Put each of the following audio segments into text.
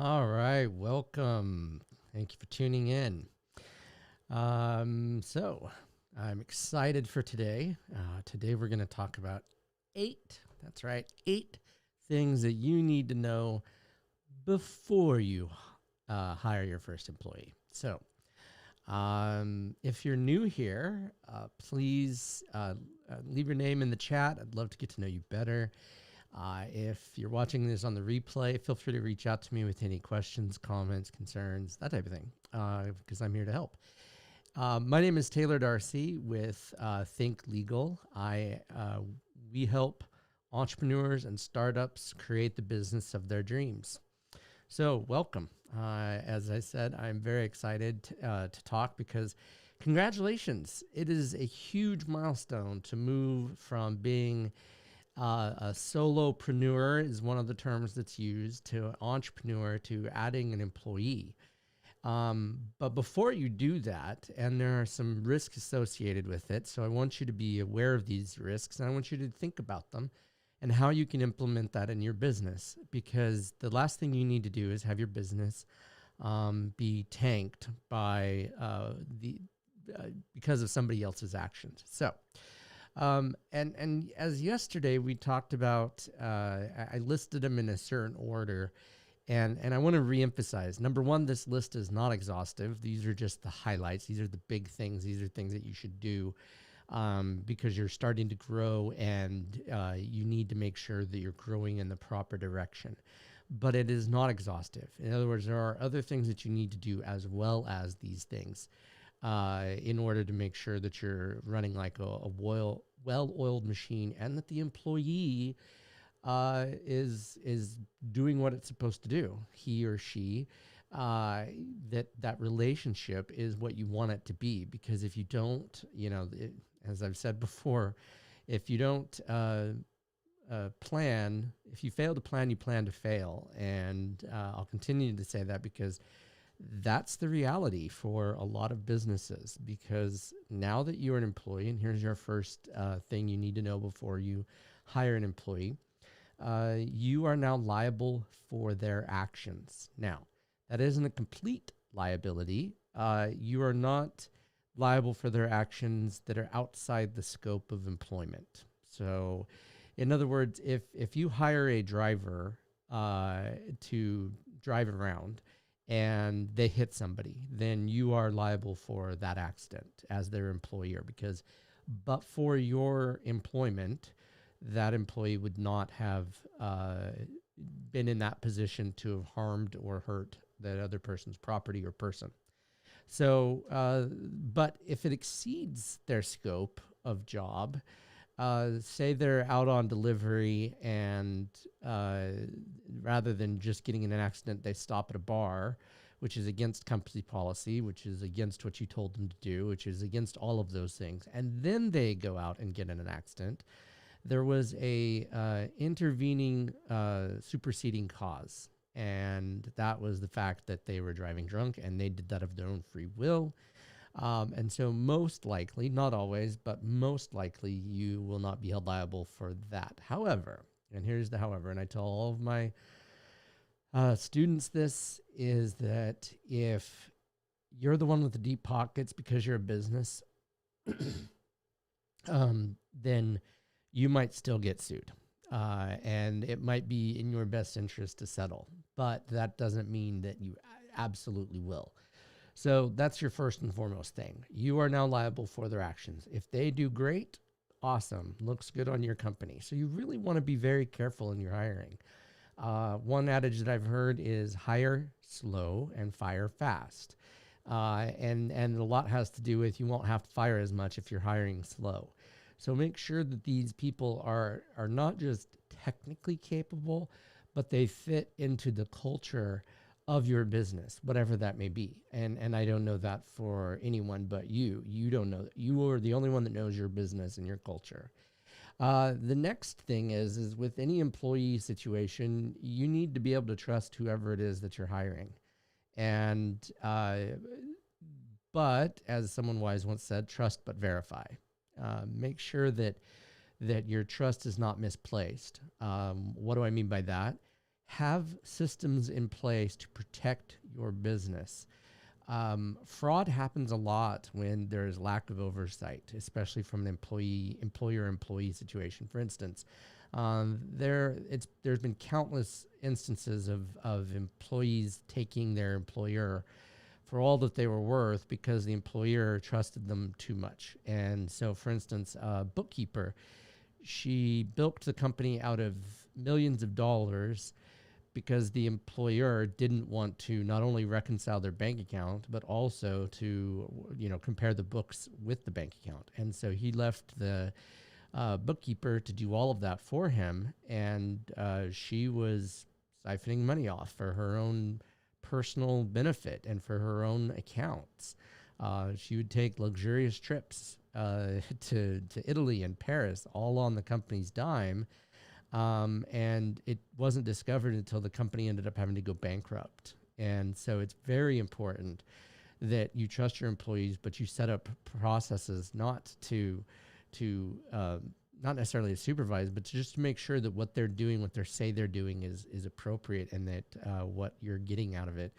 All right, welcome. Thank you for tuning in. So I'm excited for today. Today we're going to talk about that's right, 8 things that you need to know before you hire your first employee. So if you're new here, please leave your name in the chat. I'd love to get to know you better. If you're watching this on the replay, feel free to reach out to me with any questions, comments, concerns, that type of thing, because I'm here to help. My name is Taylor Darcy with Think Legal. We help entrepreneurs and startups create the business of their dreams. So welcome. As I said, I'm very excited to talk because congratulations. It is a huge milestone to move from being a solopreneur is one of the terms that's used to an entrepreneur to adding an employee. But before you do that, and there are some risks associated with it, so I want you to be aware of these risks and I want you to think about them and how you can implement that in your business, because the last thing you need to do is have your business be tanked by because of somebody else's actions. So, and as yesterday we talked about, I listed them in a certain order, and I want to reemphasize. Number one, this list is not exhaustive. These are just the highlights. These are the big things. These are things that you should do because you're starting to grow and you need to make sure that you're growing in the proper direction. But it is not exhaustive. In other words, there are other things that you need to do as well as these things in order to make sure that you're running like a well-oiled machine and that the employee is doing what it's supposed to do. He or she, that relationship is what you want it to be. Because if you don't, as I've said before, if you don't plan, if you fail to plan, you plan to fail. And I'll continue to say that because that's the reality for a lot of businesses. Because now that you're an employee, and here's your first thing you need to know before you hire an employee, you are now liable for their actions. Now, that isn't a complete liability. You are not liable for their actions that are outside the scope of employment. So, in other words, if you hire a driver to drive around and they hit somebody, then you are liable for that accident as their employer, because but for your employment, that employee would not have been in that position to have harmed or hurt that other person's property or person. So, but if it exceeds their scope of job, say they're out on delivery and rather than just getting in an accident, they stop at a bar, which is against company policy, which is against what you told them to do, which is against all of those things. And then they go out and get in an accident. There was a intervening superseding cause, and that was the fact that they were driving drunk, and they did that of their own free will. And so most likely, not always, but most likely you will not be held liable for that. However, and here's the however, and I tell all of my students this, is that if you're the one with the deep pockets because you're a business, then you might still get sued. And it might be in your best interest to settle, but that doesn't mean that you absolutely will. So that's your first and foremost thing. You are now liable for their actions. If they do great, awesome, looks good on your company. So you really want to be very careful in your hiring. One adage that I've heard is hire slow and fire fast. And a lot has to do with you won't have to fire as much if you're hiring slow. So make sure that these people are not just technically capable, but they fit into the culture of your business, whatever that may be. And I don't know that for anyone but you. You don't know. You are the only one that knows your business and your culture. The next thing is with any employee situation, you need to be able to trust whoever it is that you're hiring. And but as someone wise once said, trust but verify. Make sure that your trust is not misplaced. What do I mean by that? have systems in place to protect your business. Fraud happens a lot when there's lack of oversight, especially from an employer-employee situation. For instance, there's been countless instances of employees taking their employer for all that they were worth because the employer trusted them too much. And so, for instance, a bookkeeper, she bilked the company out of millions of dollars because the employer didn't want to not only reconcile their bank account, but also to, compare the books with the bank account. And so he left the bookkeeper to do all of that for him. And she was siphoning money off for her own personal benefit and for her own accounts. She would take luxurious trips to Italy and Paris, all on the company's dime. And it wasn't discovered until the company ended up having to go bankrupt. And so it's very important that you trust your employees, but you set up processes not not necessarily to supervise, but just to make sure that what they're doing, what they say they're doing is appropriate, and that what you're getting out of it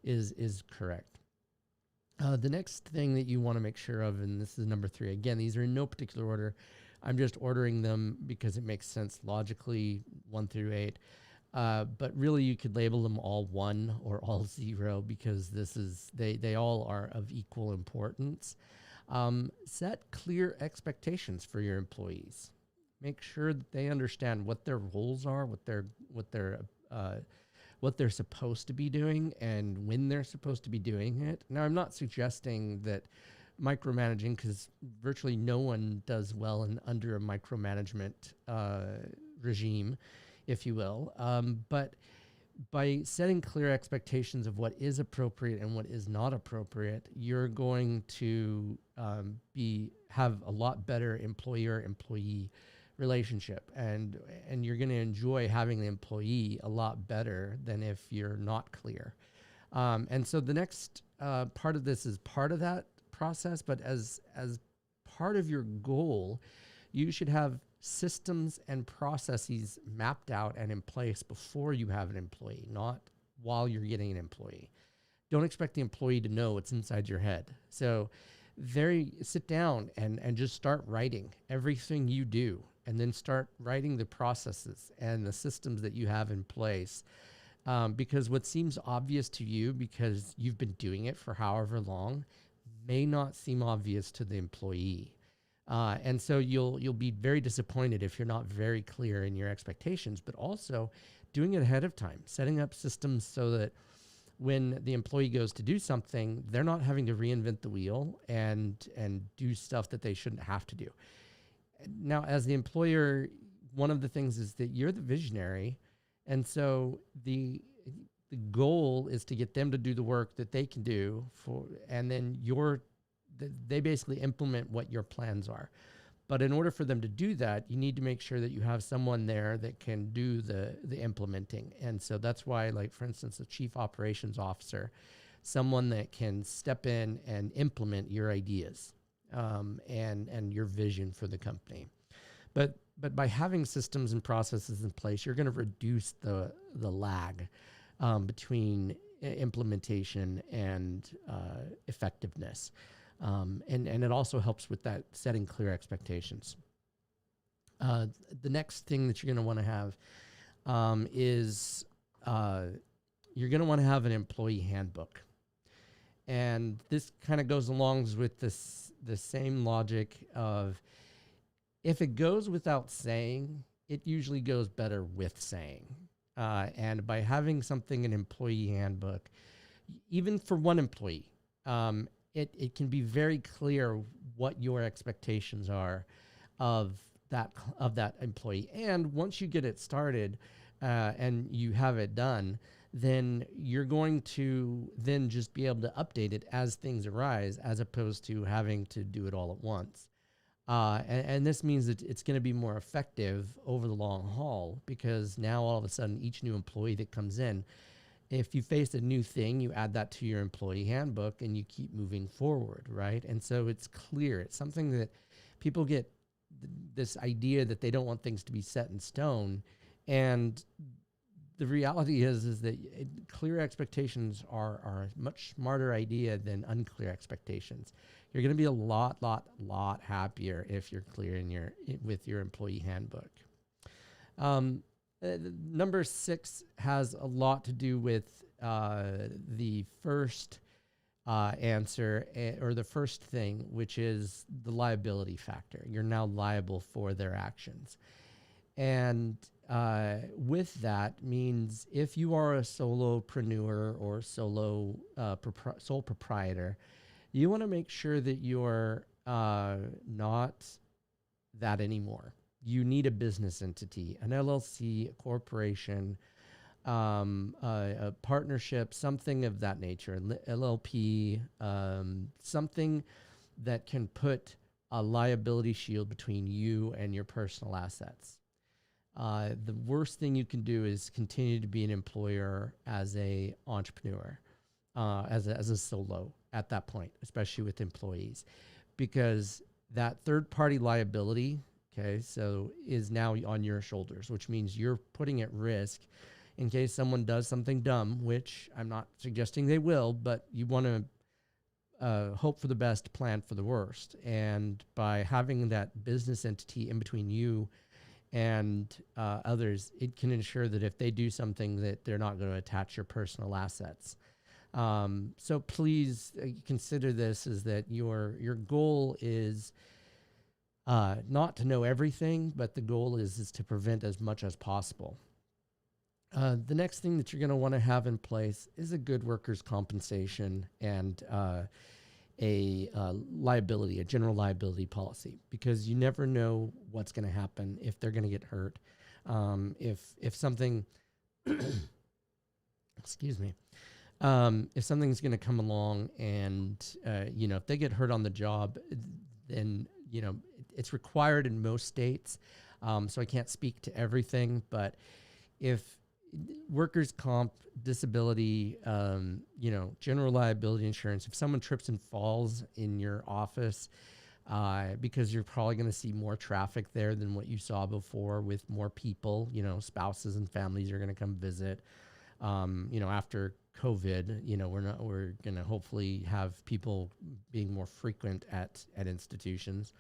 is correct. The next thing that you want to make sure of, and this is number 3, again, these are in no particular order. I'm just ordering them because it makes sense logically, 1 through 8. But really, you could label them all 1 or all 0 because they all are of equal importance. Set clear expectations for your employees. Make sure that they understand what their roles are, what they're supposed to be doing, and when they're supposed to be doing it. Now, I'm not suggesting that micromanaging, because virtually no one does well under a micromanagement regime, if you will. But by setting clear expectations of what is appropriate and what is not appropriate, you're going to have a lot better employer-employee relationship, and you're going to enjoy having the employee a lot better than if you're not clear. And so the next part of this is part of that process, but as part of your goal, you should have systems and processes mapped out and in place before you have an employee, not while you're getting an employee. Don't expect the employee to know what's inside your head. So sit down and just start writing everything you do, and then start writing the processes and the systems that you have in place. Because what seems obvious to you because you've been doing it for however long may not seem obvious to the employee. And so you'll be very disappointed if you're not very clear in your expectations, but also doing it ahead of time, setting up systems so that when the employee goes to do something, they're not having to reinvent the wheel and do stuff that they shouldn't have to do. Now, as the employer, one of the things is that you're the visionary. And so the goal is to get them to do the work that they can do and then they basically implement what your plans are. But in order for them to do that, you need to make sure that you have someone there that can do the implementing. And so that's why, like, for instance, a chief operations officer, someone that can step in and implement your ideas and your vision for the company. But by having systems and processes in place, you're going to reduce the lag between implementation and effectiveness. And it also helps with that setting clear expectations. The next thing that you're going to want to have is you're going to want to have an employee handbook. And this kind of goes along with the same logic of, if it goes without saying, it usually goes better with saying. And by having something, an employee handbook, even for one employee, it can be very clear what your expectations are of that employee. And once you get it started and you have it done, then you're going to then just be able to update it as things arise, as opposed to having to do it all at once. And this means that it's going to be more effective over the long haul, because now all of a sudden each new employee that comes in, if you face a new thing, you add that to your employee handbook and you keep moving forward, right? And so it's clear. It's something that people get this idea that they don't want things to be set in stone. And the reality is that clear expectations are a much smarter idea than unclear expectations. You're going to be a lot happier if you're clear with your employee handbook. Number 6 has a lot to do with the first answer, or the first thing, which is the liability factor. You're now liable for their actions. And with that means if you are a solopreneur or sole proprietor, you want to make sure that you're not that anymore. You need a business entity, an LLC, a corporation, a partnership, something of that nature, LLP, something that can put a liability shield between you and your personal assets. The worst thing you can do is continue to be an employer as a entrepreneur, as a solo at that point, especially with employees, because that third-party liability, okay, so is now on your shoulders, which means you're putting at risk in case someone does something dumb, which I'm not suggesting they will, but you want to hope for the best, plan for the worst. And by having that business entity in between you and others, it can ensure that if they do something, that they're not going to attach your personal assets. So please consider this as that your goal is not to know everything, but the goal is to prevent as much as possible. The next thing that you're going to want to have in place is a good workers' compensation and a general liability policy, because you never know what's going to happen, if they're going to get hurt, if something, excuse me, if something's going to come along and, if they get hurt on the job, then, it's required in most states. So I can't speak to everything, but if workers' comp, disability, general liability insurance, if someone trips and falls in your office, because you're probably going to see more traffic there than what you saw before, with more people, spouses and families are going to come visit. After COVID, we're going to hopefully have people being more frequent at institutions.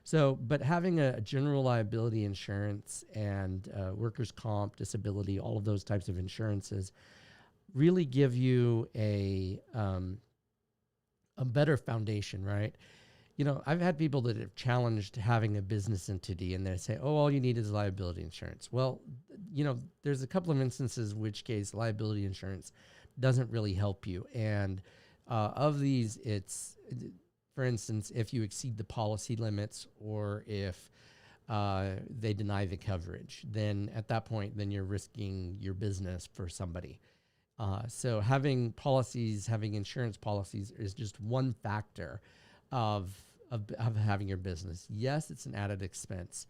So, but having a general liability insurance and workers' comp, disability, all of those types of insurances really give you a better foundation, right? I've had people that have challenged having a business entity, and they say, oh, all you need is liability insurance. Well, there's a couple of instances which case liability insurance doesn't really help you. And of these, it's, for instance, if you exceed the policy limits, or if they deny the coverage, then at that point, then you're risking your business for somebody. So having insurance policies is just one factor of having your business. Yes, it's an added expense,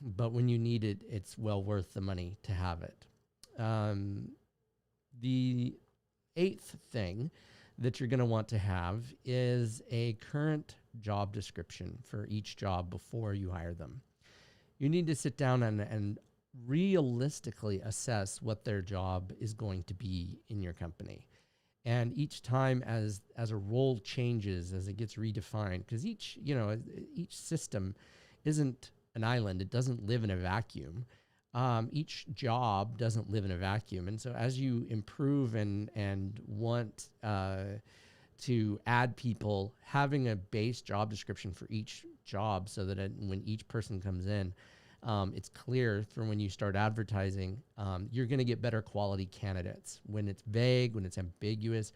but when you need it, it's well worth the money to have it. The 8th thing that you're going to want to have is a current job description for each job before you hire them. You need to sit down and realistically assess what their job is going to be in your company. And each time as a role changes, as it gets redefined, because each system isn't an island. It doesn't live in a vacuum. Each job doesn't live in a vacuum. And so as you improve and want to add people, having a base job description for each job so that when each person comes in, it's clear from when you start advertising, you're going to get better quality candidates. When it's vague, when it's ambiguous,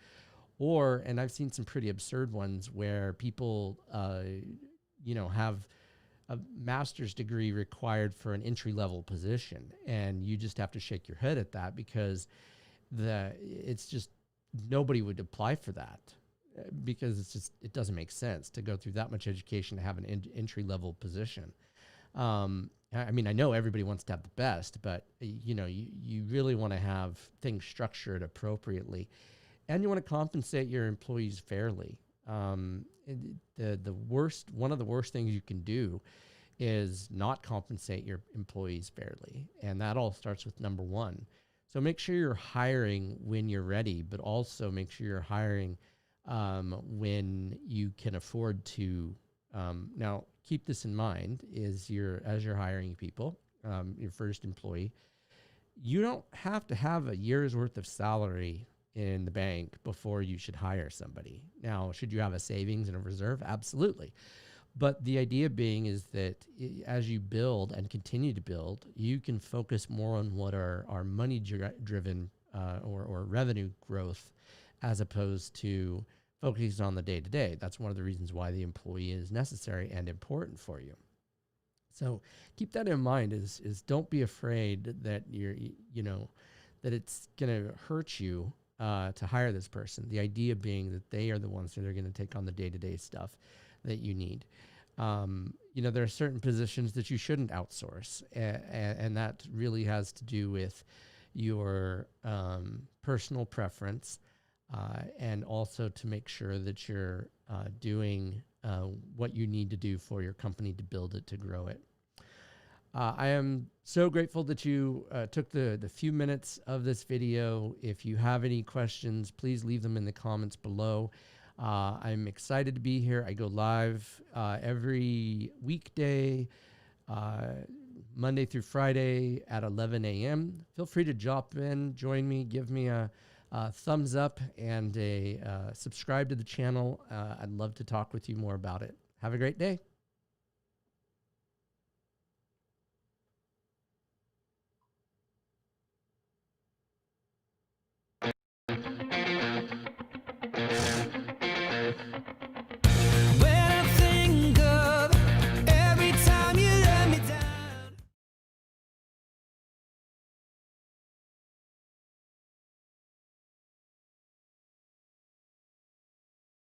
and I've seen some pretty absurd ones where people, have a master's degree required for an entry-level position, and you just have to shake your head at that, because it's just nobody would apply for that, because it doesn't make sense to go through that much education to have an entry-level position. I mean, I know everybody wants to have the best, but you really want to have things structured appropriately, and you want to compensate your employees fairly. One of the worst things you can do is not compensate your employees fairly, and that all starts with number 1. So make sure you're hiring when you're ready, but also make sure you're hiring when you can afford to. Now, keep this in mind: as you're hiring people, your first employee, you don't have to have a year's worth of salary in the bank before you should hire somebody. Now, should you have a savings and a reserve? Absolutely. But the idea being is that as you build and continue to build, you can focus more on what are money driven or revenue growth, as opposed to focusing on the day to day. That's one of the reasons why the employee is necessary and important for you. So keep that in mind. Is don't be afraid that that it's going to hurt you to hire this person. The idea being that they are the ones that are going to take on the day to day stuff that you need. There are certain positions that you shouldn't outsource, and that really has to do with your personal preference, and also to make sure that you're doing what you need to do for your company to build it, to grow it. I am so grateful that you took the few minutes of this video. If you have any questions, please leave them in the comments below. I'm excited to be here. I go live every weekday, Monday through Friday at 11 a.m. Feel free to drop in, join me, give me a thumbs up, and a subscribe to the channel. I'd love to talk with you more about it. Have a great day.